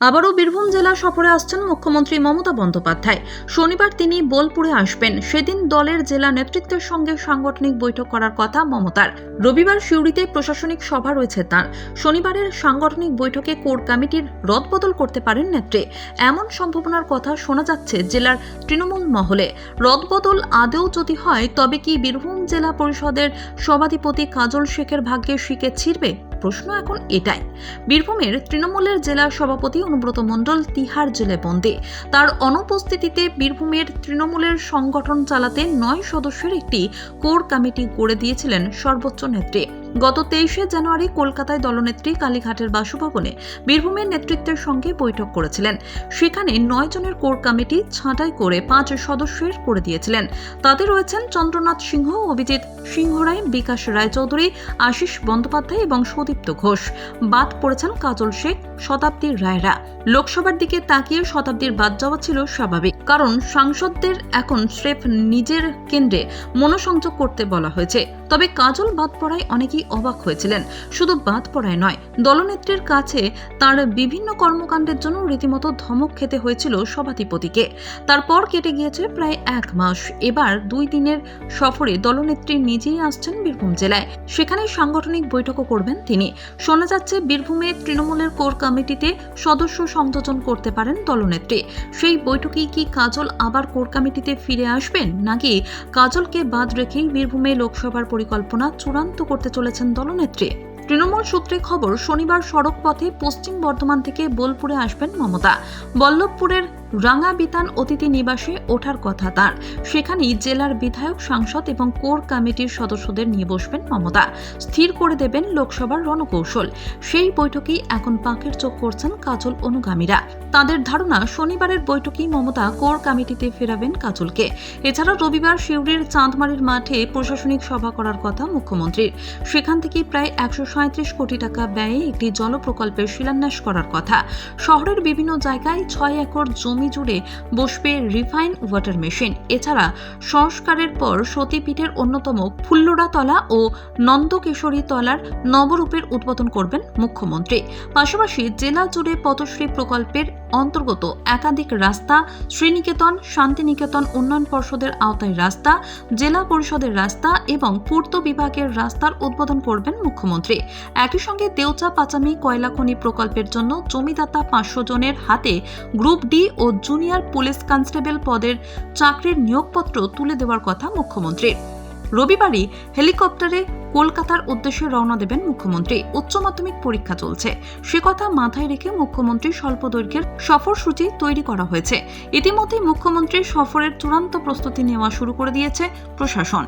আবারও বীরভূম জেলা সফরে আসছেন মুখ্যমন্ত্রী মমতা বন্দ্যোপাধ্যায়। শনিবার তিনি বোলপুরে আসবেন। সেদিন দলের জেলা নেতৃত্বের সঙ্গে সাংগঠনিক বৈঠক করার কথা মমতার। রবিবার সিউড়িতে প্রশাসনিক সভা রয়েছে তাঁর। শনিবারের সাংগঠনিক বৈঠকে কোর কমিটির রদবদল করতে পারেন নেত্রী, এমন সম্ভাবনার কথা শোনা যাচ্ছে জেলার তৃণমূল মহলে। রদবদল আদৌ যদি হয়, তবে কি বীরভূম জেলা পরিষদের সভাধিপতি কাজল শেখের ভাগ্যে শিকে ছিড়বে? প্রশ্ন এখন এটাই। বীরভূমের তৃণমূলের জেলা সভাপতি অনুব্রত মণ্ডল তিহার জেলে বন্দী। তার অনুপস্থিতিতে বীরভূমের তৃণমূলের সংগঠন চালাতে 9 সদস্যের একটি কোর কমিটি গড়ে দিয়েছিলেন সর্বোচ্চ নেত্রী। গত 23শে জানুয়ারি কলকাতায় দলনেত্রী কালীঘাটের বাসভবনে বীরভূমের নেতৃত্বের সঙ্গে বৈঠক করেছিলেন। সেখানে 9 জনের কোর কমিটি ছাঁটাই করে 5 সদস্যের করে দিয়েছিলেন। তাতে রয়েছেন চন্দ্রনাথ সিংহ, অভিজিৎ সিংহরায়, বিকাশ রায়চৌধুরী, আশিস বন্দ্যোপাধ্যায় এবং সুদীপ্ত ঘোষ। বাদ পড়েছেন কাজল শেখ, শতাব্দীর রায়রা। লোকসভার দিকে তাকিয়ে শতাব্দীর বাদ যাওয়া ছিল স্বাভাবিক, কারণ সাংসদদের এখন স্রেফ নিজের কেন্দ্রে মনোসংযোগ করতে বলা হয়েছে। তবে কাজল বাদ পড়ায় অনেকেই অবাক হয়েছিলেন। শুধু বাদ পড়ায় নয়, দলনেত্রীর কাছে তার বিভিন্ন কর্মকাণ্ডের জন্য রীতিমতো ধমক খেতে হয়েছিল সভাধিপতিকে। তারপর কেটে গিয়েছে প্রায় 1 মাস। এবার 2 দিনের সফরে দলনেত্রী নিজেই আসছেন বীরভূম জেলায়। সেখানে সাংগঠনিক বৈঠকও করবেন তিনি। শোনা যাচ্ছে বীরভূমে তৃণমূলের কোর কমিটিতে সদস্য সংযোজন করতে পারেন দলনেত্রী। সেই বৈঠকেই কি কাজল আবার কোর কমিটিতে ফিরে আসবেন, নাকি কাজলকে বাদ রেখেই বীরভূমে লোকসভার পরিকল্পনা চূড়ান্ত করতে চলেছেন দলনেত্রী? তৃণমূল সূত্রে খবর, শনিবার সড়ক পথে পশ্চিম বর্ধমান থেকে বোলপুরে আসবেন মমতা। বল্লভপুরের রাঙাবিতান অতিথি নিবাসে ওঠার কথা তার। সেখানেই জেলার বিধায়ক, সাংসদ এবং কোর কমিটির সদস্যদের নিয়ে বসবেন মমতা। স্থির করে দেবেন লোকসভার রণকৌশল। সেই বৈঠকেই এখন পাকের চোখ করছেন কাজল অনুগামীরা। তাদের ধারণা, শনিবারের বৈঠকেই মমতা কোর কমিটিতে ফেরাবেন কাজলকে। এছাড়া রবিবার সিউড়ির চাঁদমারির মাঠে প্রশাসনিক সভা করার কথা মুখ্যমন্ত্রীর। সেখান থেকে প্রায় 137 কোটি টাকা ব্যয়ে একটি জল প্রকল্পের শিলান্যাস করার কথা। শহরের বিভিন্ন জায়গায় 6 একর জমি জুড়ে বসবে রিফাইন ওয়াটার মেশিন। এছাড়া সংস্কারের পর সতীপীঠের অন্যতম ফুল্লরাতলা ও নন্দকেশরী তলার নবরূপের উদ্বোধন করবেন মুখ্যমন্ত্রী। পাশাপাশি জেলা জুড়ে পথশ্রী প্রকল্পের অন্তর্গত একাধিক রাস্তা, শ্রীনিকেতন, শান্তিনিকেতন উন্নয়ন পর্ষদের আওতায় রাস্তা, জেলা পরিষদের রাস্তা এবং পূর্ত বিভাগের রাস্তার উদ্বোধন করবেন মুখ্যমন্ত্রী। একই সঙ্গে দেউচা পাচামি কয়লা খনি প্রকল্পের জন্য জমিদাতা 500 জনের হাতে গ্রুপ ডি ও জুনিয়র পুলিশ কনস্টেবল পদের চাকরির নিয়োগপত্র তুলে দেওয়ার কথা মুখ্যমন্ত্রীর। রবিবারই হেলিকপ্টারে কলকাতার উদ্দেশ্যে রওনা দেবেন মুখ্যমন্ত্রী। উচ্চ মাধ্যমিক পরীক্ষা চলছে, সে কথা মাথায় রেখে মুখ্যমন্ত্রীর স্বল্প দৈর্ঘ্যের সফরসূচি তৈরি করা হয়েছে। ইতিমধ্যে মুখ্যমন্ত্রীর সফরের চূড়ান্ত প্রস্তুতি নেওয়া শুরু করে দিয়েছে প্রশাসন।